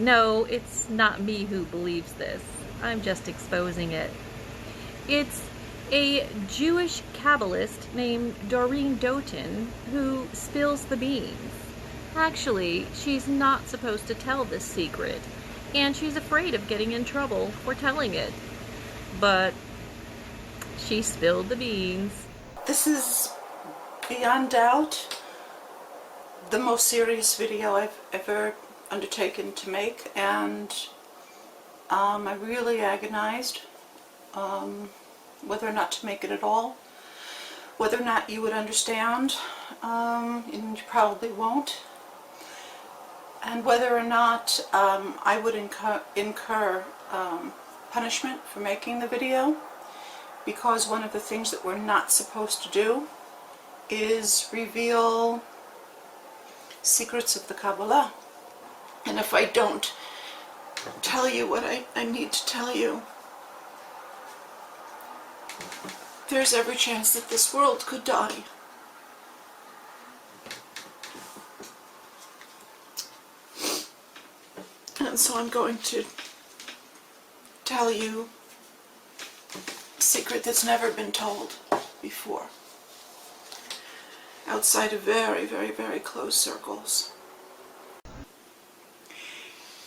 No, it's not me who believes this. I'm just exposing it. It's a Jewish Kabbalist named Doreen Doughton who spills the beans. Actually, she's not supposed to tell this secret, and she's afraid of getting in trouble for telling it. But she spilled the beans. This is, beyond doubt, the most serious video I've ever undertaken to make, and I really agonized whether or not to make it at all, whether or not you would understand, and you probably won't, and whether or not I would incur punishment for making the video, because one of the things that we're not supposed to do is reveal secrets of the Kabbalah. And if I don't tell you what I need to tell you, there's every chance that this world could die. And so I'm going to tell you a secret that's never been told before, outside of very, very, very close circles.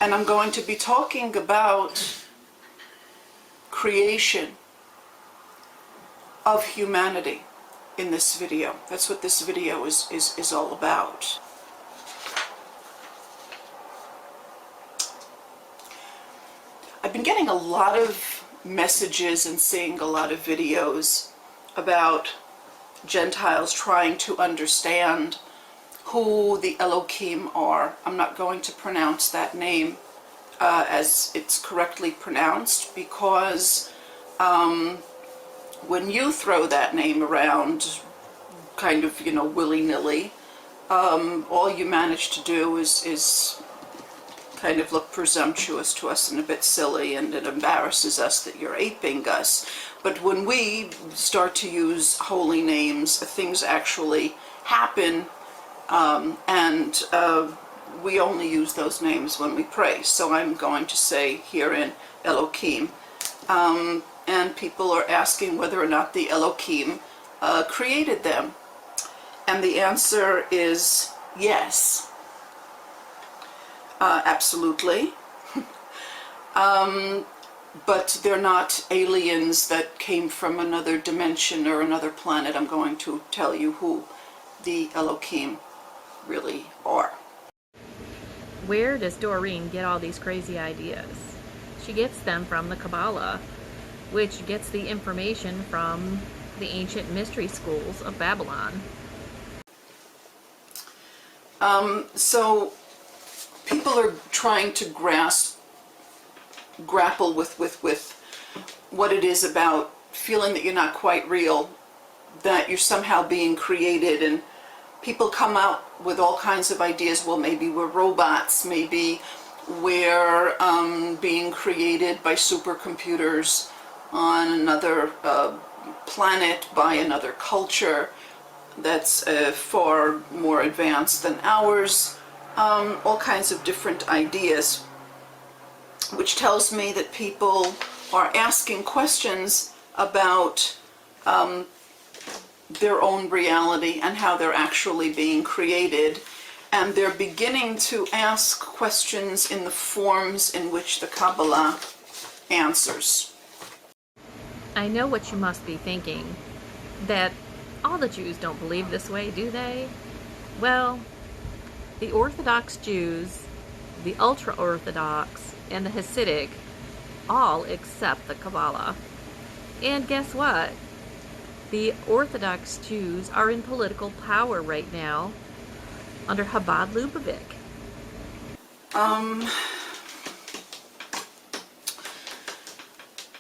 And I'm going to be talking about creation of humanity in this video. That's what this video is all about. I've been getting a lot of messages and seeing a lot of videos about Gentiles trying to understand who the Elohim are. I'm not going to pronounce that name as it's correctly pronounced, because when you throw that name around kind of, willy-nilly, all you manage to do is kind of look presumptuous to us and a bit silly, and it embarrasses us that you're aping us. But when we start to use holy names, things actually happen, and we only use those names when we pray. So I'm going to say here in Elohim, and people are asking whether or not the Elohim created them. And the answer is yes. Absolutely. But they're not aliens that came from another dimension or another planet. I'm going to tell you who the Elohim really are. Where does Doreen get all these crazy ideas? She gets them from the Kabbalah, which gets the information from the ancient mystery schools of Babylon. So people are trying to grapple with what it is about feeling that you're not quite real, that you're somehow being created, and people come out with all kinds of ideas. Well, maybe we're robots, maybe we're being created by supercomputers on another planet by another culture that's far more advanced than ours. All kinds of different ideas, which tells me that people are asking questions about their own reality and how they're actually being created, and they're beginning to ask questions in the forms in which the Kabbalah answers. I know what you must be thinking, that all the Jews don't believe this way, do they? Well, the Orthodox Jews, the ultra-Orthodox, and the Hasidic all accept the Kabbalah. And guess what? The Orthodox Jews are in political power right now under Chabad Lubavitch.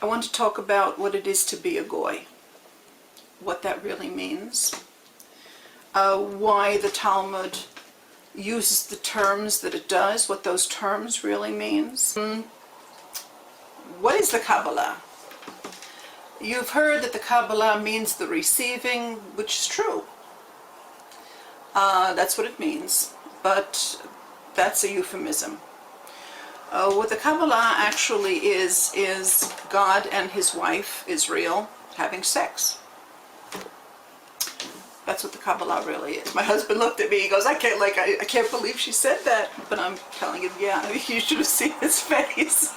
I want to talk about what it is to be a goy, what that really means, why the Talmud uses the terms that it does, what those terms really means. What is the Kabbalah? You've heard that the Kabbalah means the receiving, which is true. That's what it means, but that's a euphemism. What the Kabbalah actually is God and his wife, Israel, having sex. That's what the Kabbalah really is. My husband looked at me, he goes, I can't believe she said that. But I'm telling him, yeah, you should have seen his face.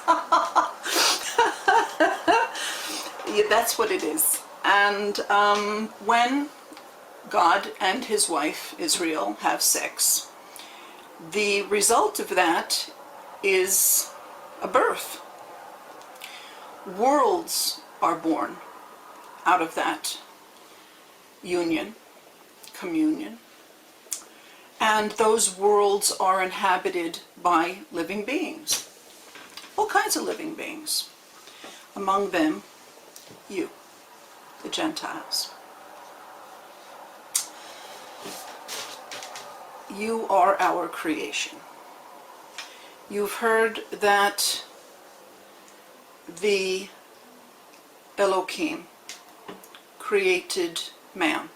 Yeah, that's what it is. And when God and his wife, Israel, have sex, the result of that is a birth. Worlds are born out of that union, communion, and those worlds are inhabited by living beings, all kinds of living beings, among them you, the Gentiles. You are our creation. You've heard that the Elohim created man.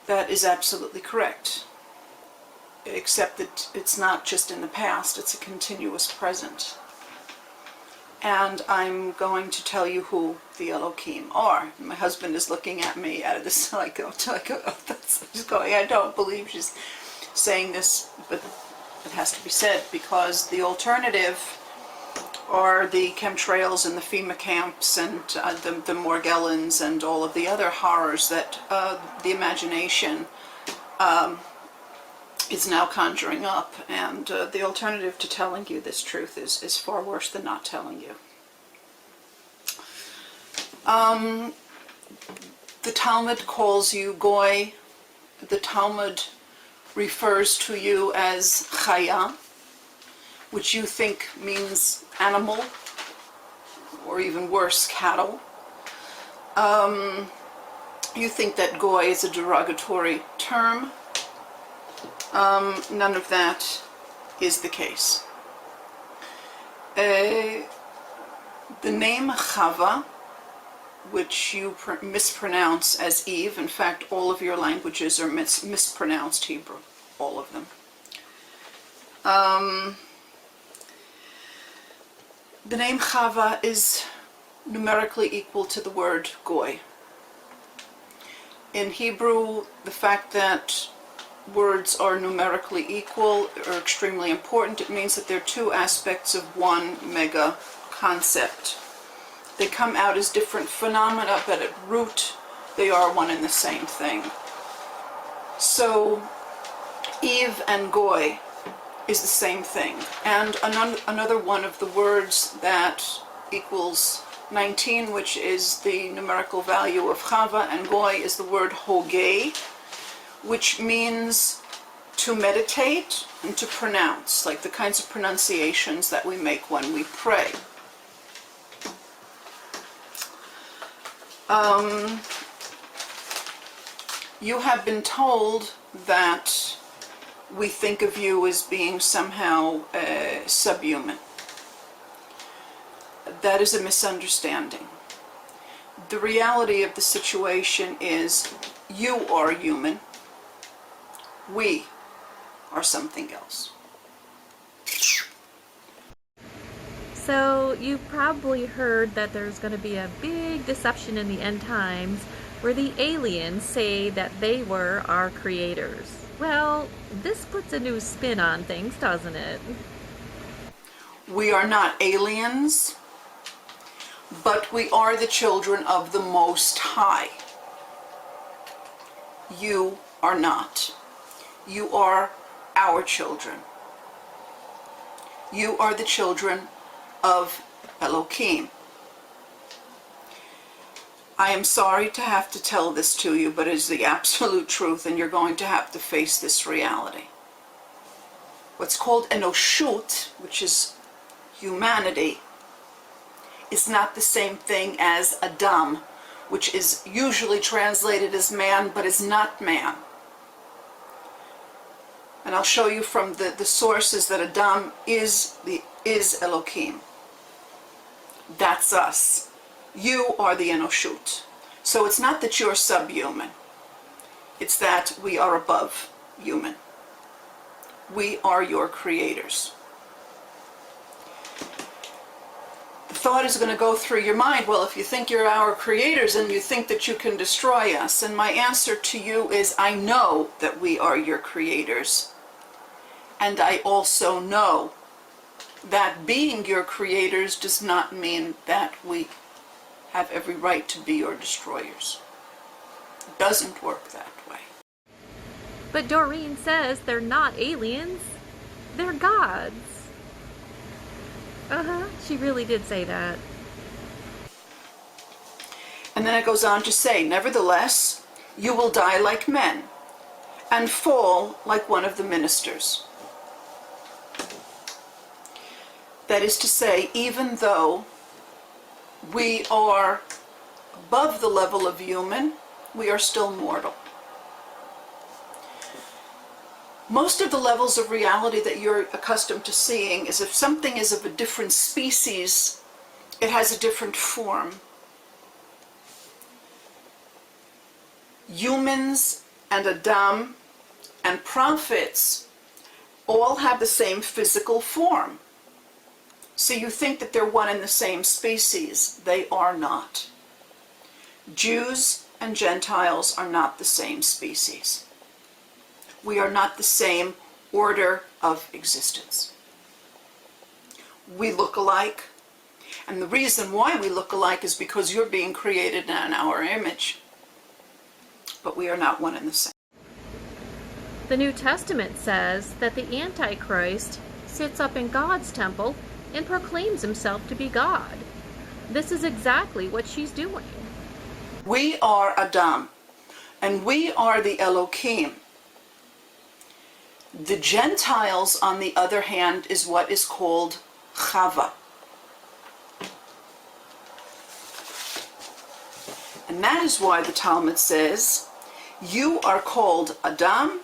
That is absolutely correct, except that it's not just in the past, it's a continuous present. And I'm going to tell you who the Elohim are. My husband is looking at me out of this, he's going, I don't believe she's saying this, but it has to be said, because the alternative are the chemtrails and the FEMA camps and the Morgellons and all of the other horrors that the imagination is now conjuring up. And the alternative to telling you this truth is far worse than not telling you. The Talmud calls you Goy. The Talmud refers to you as Chaya, which you think means animal, or even worse, cattle. You think that Goy is a derogatory term. None of that is the case. The name Chava, which you mispronounce as Eve, in fact all of your languages are mispronounced Hebrew, all of them. The name Chava is numerically equal to the word Goy. In Hebrew, the fact that words are numerically equal are extremely important. It means that they're two aspects of one mega concept. They come out as different phenomena, but at root they are one and the same thing. So Eve and Goy is the same thing. And another one of the words that equals 19, which is the numerical value of Chava and Goy, is the word Hogei, which means to meditate and to pronounce, like the kinds of pronunciations that we make when we pray. You have been told that we think of you as being somehow subhuman. That is a misunderstanding. The reality of the situation is you are human. We are something else. So you've probably heard that there's going to be a big deception in the end times where the aliens say that they were our creators. Well, this puts a new spin on things, doesn't it? We are not aliens, but we are the children of the Most High. You are not. You are our children. You are the children of Elohim. I am sorry to have to tell this to you, but it is the absolute truth, and you're going to have to face this reality. What's called Enoshut, which is humanity, is not the same thing as Adam, which is usually translated as man, but is not man. And I'll show you from the sources that Adam is Elohim. That's us. You are the Enoshut. So it's not that you're subhuman. It's that we are above human. We are your creators. thought is going to go through your mind, well, if you think you're our creators and you think that you can destroy us. And my answer to you is, I know that we are your creators. And I also know that being your creators does not mean that we have every right to be your destroyers. It doesn't work that way. But Doreen says they're not aliens. They're gods. She really did say that. And then it goes on to say, nevertheless, you will die like men and fall like one of the ministers. That is to say, even though we are above the level of human, we are still mortal. Most of the levels of reality that you're accustomed to seeing is if something is of a different species, it has a different form. Humans and Adam and prophets all have the same physical form. So you think that they're one and the same species. They are not. Jews and Gentiles are not the same species. We are not the same order of existence. We look alike, and the reason why we look alike is because you're being created in our image, but we are not one and the same. The New Testament says that the Antichrist sits up in God's temple and proclaims himself to be God. This is exactly what she's doing. We are Adam, and we are the Elohim. The Gentiles, on the other hand, is what is called Chava. And that is why the Talmud says, you are called Adam,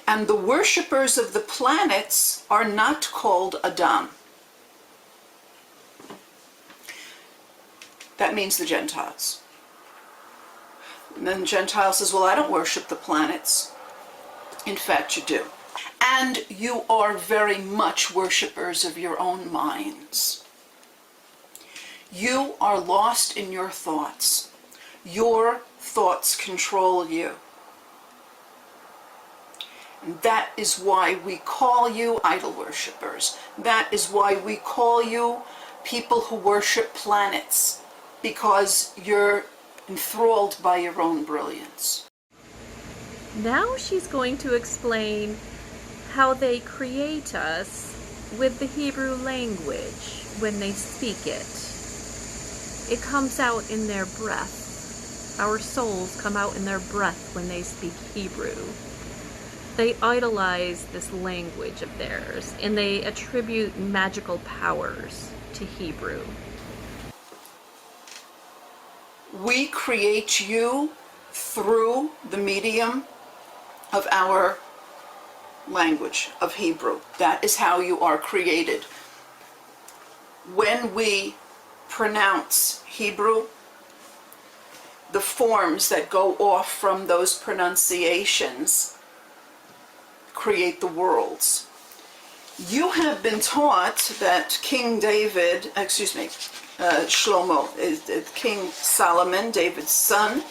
and the worshippers of the planets are not called Adam. That means the Gentiles. And then the Gentile says, well, I don't worship the planets. In fact, you do. And you are very much worshippers of your own minds. You are lost in your thoughts. Your thoughts control you. And that is why we call you idol worshippers. That is why we call you people who worship planets, because you're enthralled by your own brilliance. Now she's going to explain how they create us with the Hebrew language when they speak it. It comes out in their breath. Our souls come out in their breath when they speak Hebrew. They idolize this language of theirs, and they attribute magical powers to Hebrew. We create you through the medium of our language of Hebrew. That is how you are created. When we pronounce Hebrew, the forms that go off from those pronunciations create the worlds. You have been taught that King David, Shlomo, King Solomon, David's son,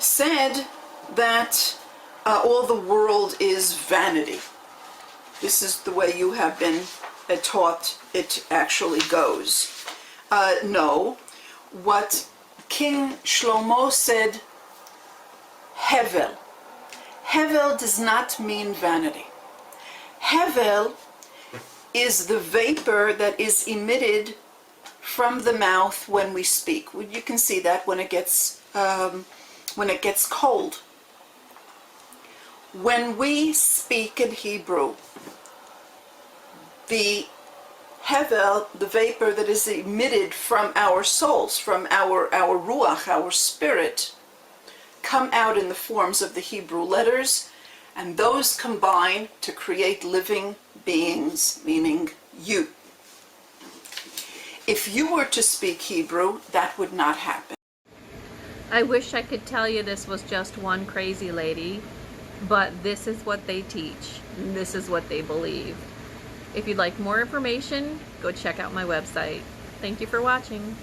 said that all the world is vanity. This is the way you have been taught it actually goes. No, what King Shlomo said, Hevel. Hevel does not mean vanity. Hevel is the vapor that is emitted from the mouth when we speak. You can see that when it gets cold. When we speak in Hebrew, the Hevel, the vapor that is emitted from our souls, from our ruach, our spirit, come out in the forms of the Hebrew letters, and those combine to create living beings, meaning you. If you were to speak Hebrew, that would not happen. I wish I could tell you this was just one crazy lady, but this is what they teach, and this is what they believe. If you'd like more information, go check out my website. Thank you for watching.